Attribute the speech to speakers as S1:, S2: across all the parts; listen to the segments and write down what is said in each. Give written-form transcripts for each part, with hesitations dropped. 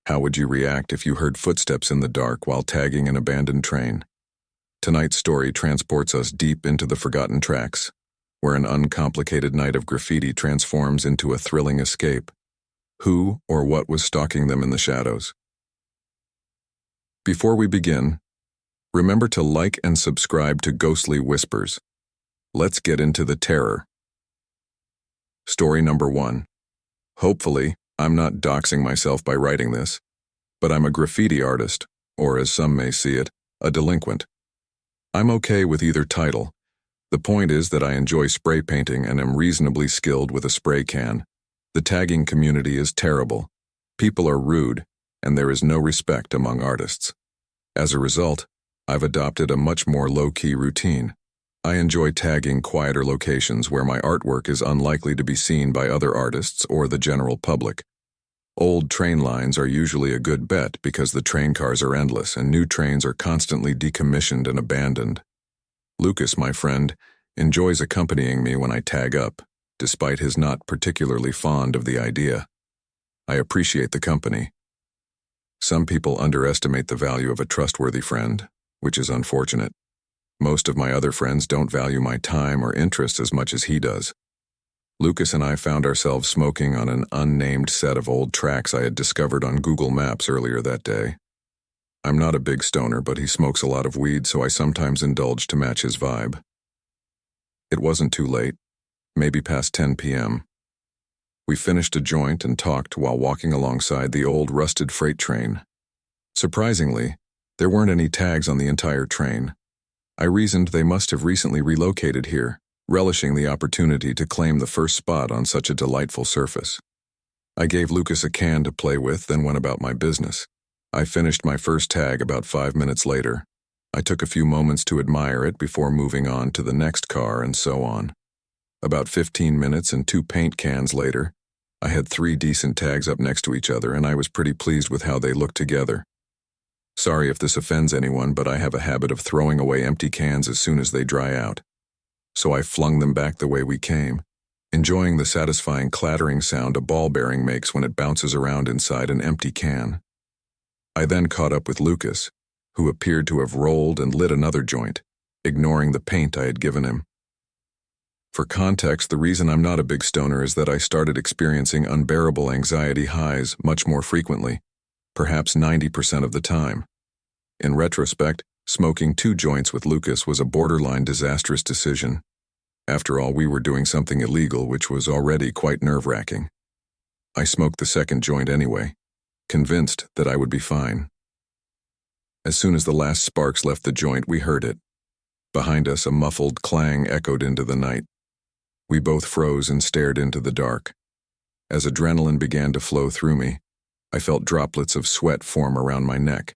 S1: How would you react if you heard footsteps in the dark while tagging an abandoned train? Tonight's story transports us deep into the forgotten tracks, where an uncomplicated night of graffiti transforms into a thrilling escape. Who or what was stalking them in the shadows? Before we begin, remember to like and subscribe to Ghostly Whispers. Let's get into the terror. Story number 1. Hopefully, I'm not doxing myself by writing this, but I'm a graffiti artist, or as some may see it, a delinquent. I'm okay with either title. The point is that I enjoy spray painting and am reasonably skilled with a spray can. The tagging community is terrible. People are rude, and there is no respect among artists. As a result, I've adopted a much more low-key routine. I enjoy tagging quieter locations where my artwork is unlikely to be seen by other artists or the general public. Old train lines are usually a good bet because the train cars are endless and new trains are constantly decommissioned and abandoned. Lucas, my friend, enjoys accompanying me when I tag up, despite his not particularly fond of the idea. I appreciate the company. Some people underestimate the value of a trustworthy friend, which is unfortunate. Most of my other friends don't value my time or interest as much as he does. Lucas and I found ourselves smoking on an unnamed set of old tracks I had discovered on Google Maps earlier that day. I'm not a big stoner, but he smokes a lot of weed, so I sometimes indulge to match his vibe. It wasn't too late, maybe past 10 p.m. We finished a joint and talked while walking alongside the old rusted freight train. Surprisingly, there weren't any tags on the entire train. I reasoned they must have recently relocated here, relishing the opportunity to claim the first spot on such a delightful surface. I gave Lucas a can to play with, then went about my business. I finished my first tag about 5 minutes later. I took a few moments to admire it before moving on to the next car and so on. About 15 minutes and 2 paint cans later, I had 3 decent tags up next to each other, and I was pretty pleased with how they looked together. Sorry if this offends anyone, but I have a habit of throwing away empty cans as soon as they dry out. So I flung them back the way we came, enjoying the satisfying clattering sound a ball bearing makes when it bounces around inside an empty can. I then caught up with Lucas, who appeared to have rolled and lit another joint, ignoring the paint I had given him. For context, the reason I'm not a big stoner is that I started experiencing unbearable anxiety highs much more frequently, perhaps 90% of the time. In retrospect, smoking 2 joints with Lucas was a borderline disastrous decision. After all, we were doing something illegal, which was already quite nerve-wracking. I smoked the second joint anyway, convinced that I would be fine. As soon as the last sparks left the joint, we heard it. Behind us, a muffled clang echoed into the night. We both froze and stared into the dark. As adrenaline began to flow through me, I felt droplets of sweat form around my neck.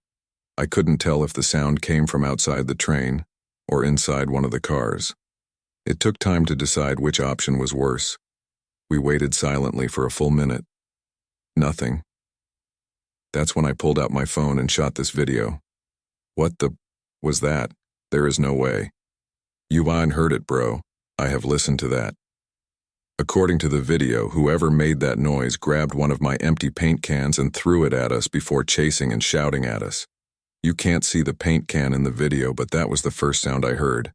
S1: I couldn't tell if the sound came from outside the train or inside one of the cars. It took time to decide which option was worse. We waited silently for a full minute. Nothing. That's when I pulled out my phone and shot this video. What the was that? There is no way. You ain't heard it, bro. I have listened to that. According to the video, whoever made that noise grabbed one of my empty paint cans and threw it at us before chasing and shouting at us. You can't see the paint can in the video, but that was the first sound I heard.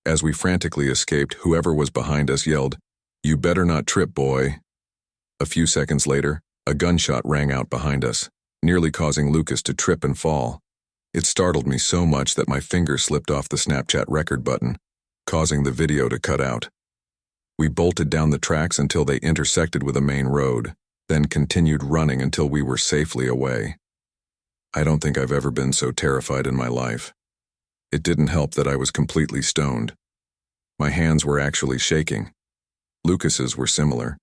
S1: As we frantically escaped, whoever was behind us yelled, "You better not trip, boy." A few seconds later, a gunshot rang out behind us, nearly causing Lucas to trip and fall. It startled me so much that my finger slipped off the Snapchat record button, causing the video to cut out. We bolted down the tracks until they intersected with a main road, then continued running until we were safely away. I don't think I've ever been so terrified in my life. It didn't help that I was completely stoned. My hands were actually shaking. Lucas's were similar.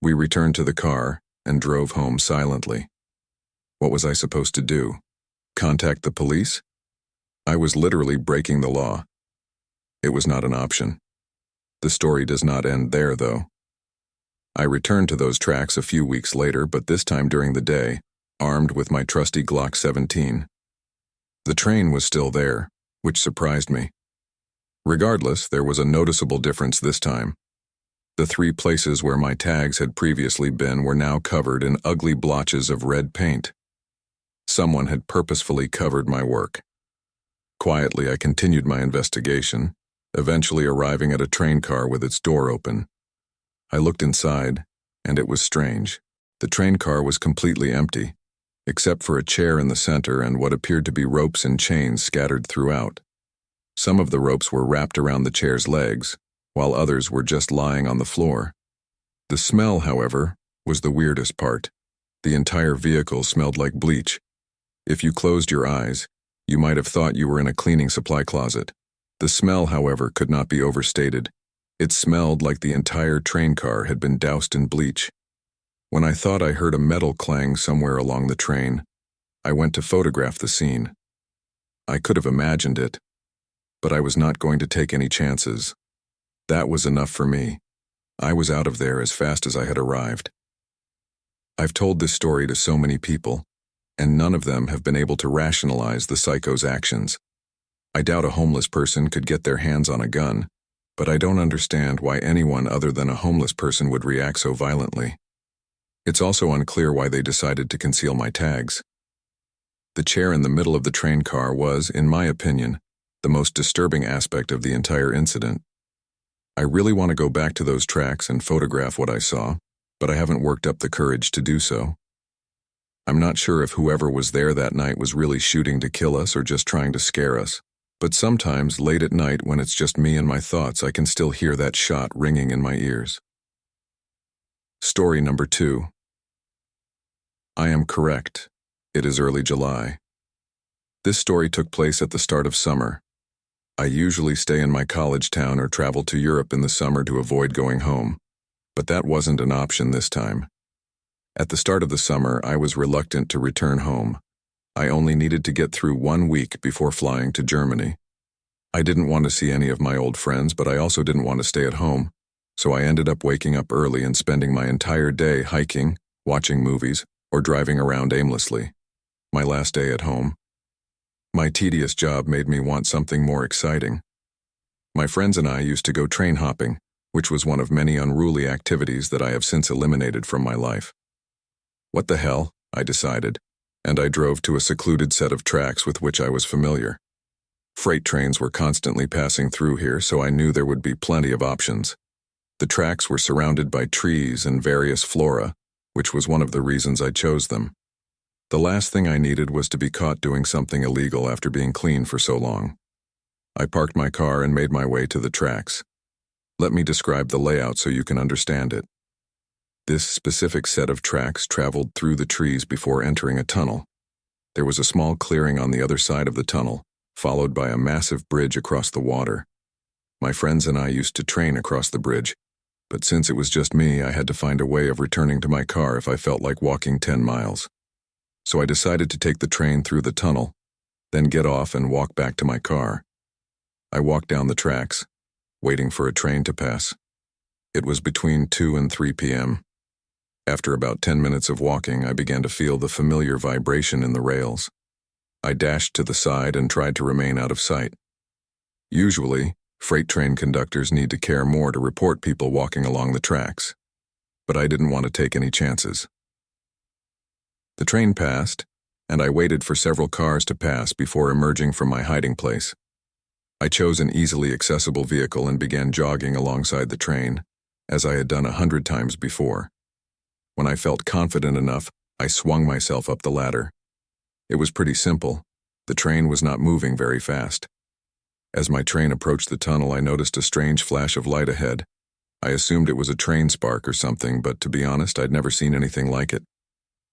S1: We returned to the car and drove home silently. What was I supposed to do? Contact the police? I was literally breaking the law. It was not an option. The story does not end there, though. I returned to those tracks a few weeks later, but this time during the day, armed with my trusty Glock 17. The train was still there, which surprised me. Regardless, there was a noticeable difference this time. The 3 places where my tags had previously been were now covered in ugly blotches of red paint, Someone had purposefully covered my work. Quietly, I continued my investigation, eventually arriving at a train car with its door open. I looked inside, and it was strange. The train car was completely empty, except for a chair in the center and what appeared to be ropes and chains scattered throughout. Some of the ropes were wrapped around the chair's legs, while others were just lying on the floor. The smell, however, was the weirdest part. The entire vehicle smelled like bleach. If you closed your eyes, you might have thought you were in a cleaning supply closet. The smell, however, could not be overstated. It smelled like the entire train car had been doused in bleach. When I thought I heard a metal clang somewhere along the train, I went to photograph the scene. I could have imagined it, but I was not going to take any chances. That was enough for me. I was out of there as fast as I had arrived. I've told this story to so many people, and none of them have been able to rationalize the psycho's actions. I doubt a homeless person could get their hands on a gun, but I don't understand why anyone other than a homeless person would react so violently. It's also unclear why they decided to conceal my tags. The chair in the middle of the train car was, in my opinion, the most disturbing aspect of the entire incident. I really want to go back to those tracks and photograph what I saw, but I haven't worked up the courage to do so. I'm not sure if whoever was there that night was really shooting to kill us or just trying to scare us, but sometimes late at night when it's just me and my thoughts, I can still hear that shot ringing in my ears. Story number 2. I am correct. It is early July. This story took place at the start of summer. I usually stay in my college town or travel to Europe in the summer to avoid going home, but that wasn't an option this time. At the start of the summer, I was reluctant to return home. I only needed to get through 1 week before flying to Germany. I didn't want to see any of my old friends, but I also didn't want to stay at home, so I ended up waking up early and spending my entire day hiking, watching movies, or driving around aimlessly. My last day at home. My tedious job made me want something more exciting. My friends and I used to go train hopping, which was one of many unruly activities that I have since eliminated from my life. What the hell, I decided, and I drove to a secluded set of tracks with which I was familiar. Freight trains were constantly passing through here, so I knew there would be plenty of options. The tracks were surrounded by trees and various flora, which was one of the reasons I chose them. The last thing I needed was to be caught doing something illegal after being clean for so long. I parked my car and made my way to the tracks. Let me describe the layout so you can understand it. This specific set of tracks traveled through the trees before entering a tunnel. There was a small clearing on the other side of the tunnel, followed by a massive bridge across the water. My friends and I used to train across the bridge, but since it was just me, I had to find a way of returning to my car if I felt like walking 10 miles. So I decided to take the train through the tunnel, then get off and walk back to my car. I walked down the tracks, waiting for a train to pass. It was between 2 and 3 p.m. After about 10 minutes of walking, I began to feel the familiar vibration in the rails. I dashed to the side and tried to remain out of sight. Usually, freight train conductors need to care more to report people walking along the tracks, but I didn't want to take any chances. The train passed, and I waited for several cars to pass before emerging from my hiding place. I chose an easily accessible vehicle and began jogging alongside the train, as I had done 100 times before. When I felt confident enough, I swung myself up the ladder. It was pretty simple. The train was not moving very fast. As my train approached the tunnel, I noticed a strange flash of light ahead. I assumed it was a train spark or something, but to be honest, I'd never seen anything like it.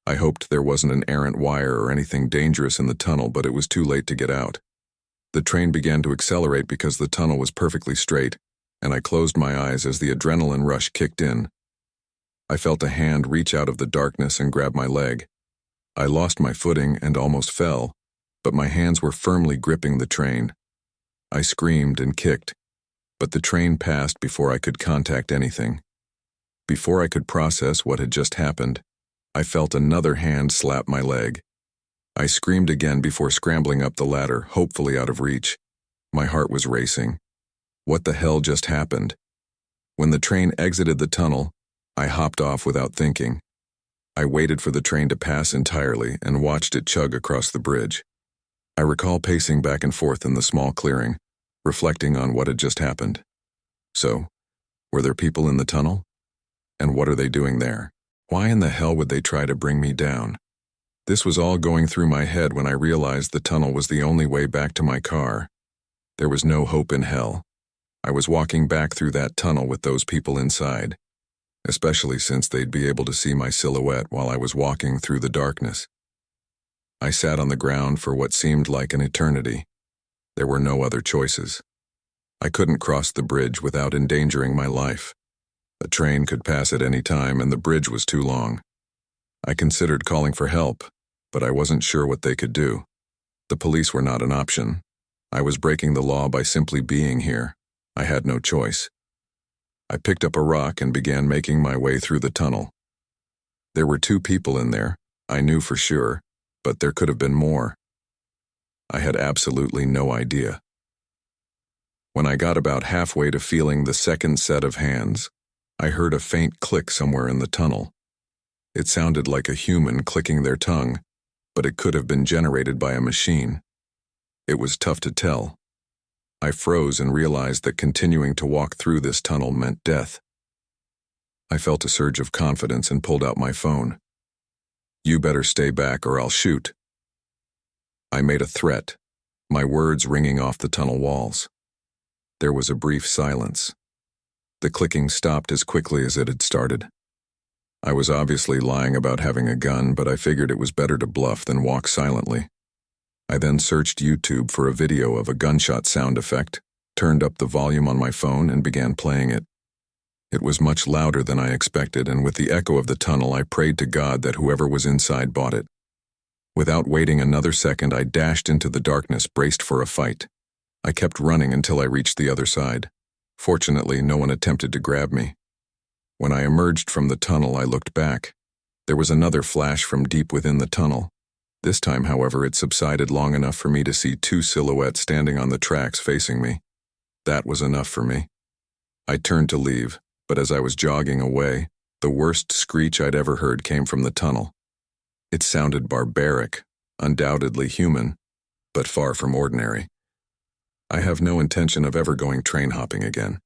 S1: I hoped there wasn't an errant wire or anything dangerous in the tunnel, but it was too late to get out. The train began to accelerate because the tunnel was perfectly straight, and I closed my eyes as the adrenaline rush kicked in. I felt a hand reach out of the darkness and grab my leg. I lost my footing and almost fell, but my hands were firmly gripping the train. I screamed and kicked, but the train passed before I could contact anything. Before I could process what had just happened, I felt another hand slap my leg. I screamed again before scrambling up the ladder, hopefully out of reach. My heart was racing. What the hell just happened? When the train exited the tunnel, I hopped off without thinking. I waited for the train to pass entirely and watched it chug across the bridge. I recall pacing back and forth in the small clearing, reflecting on what had just happened. So, were there people in the tunnel? And what are they doing there? Why in the hell would they try to bring me down? This was all going through my head when I realized the tunnel was the only way back to my car. There was no hope in hell. I was walking back through that tunnel with those people inside, especially since they'd be able to see my silhouette while I was walking through the darkness. I sat on the ground for what seemed like an eternity. There were no other choices. I couldn't cross the bridge without endangering my life. A train could pass at any time and the bridge was too long. I considered calling for help, but I wasn't sure what they could do. The police were not an option. I was breaking the law by simply being here. I had no choice. I picked up a rock and began making my way through the tunnel. There were 2 people in there, I knew for sure, but there could have been more. I had absolutely no idea. When I got about halfway to feeling the second set of hands, I heard a faint click somewhere in the tunnel. It sounded like a human clicking their tongue, but it could have been generated by a machine. It was tough to tell. I froze and realized that continuing to walk through this tunnel meant death. I felt a surge of confidence and pulled out my phone. "You better stay back or I'll shoot." I made a threat, my words ringing off the tunnel walls. There was a brief silence. The clicking stopped as quickly as it had started. I was obviously lying about having a gun, but I figured it was better to bluff than walk silently. I then searched YouTube for a video of a gunshot sound effect, turned up the volume on my phone, and began playing it. It was much louder than I expected, and with the echo of the tunnel, I prayed to God that whoever was inside bought it. Without waiting another second, I dashed into the darkness, braced for a fight. I kept running until I reached the other side. Fortunately, no one attempted to grab me. When I emerged from the tunnel, I looked back. There was another flash from deep within the tunnel. This time, however, it subsided long enough for me to see 2 silhouettes standing on the tracks facing me. That was enough for me. I turned to leave, but as I was jogging away, the worst screech I'd ever heard came from the tunnel. It sounded barbaric, undoubtedly human, but far from ordinary. I have no intention of ever going train hopping again.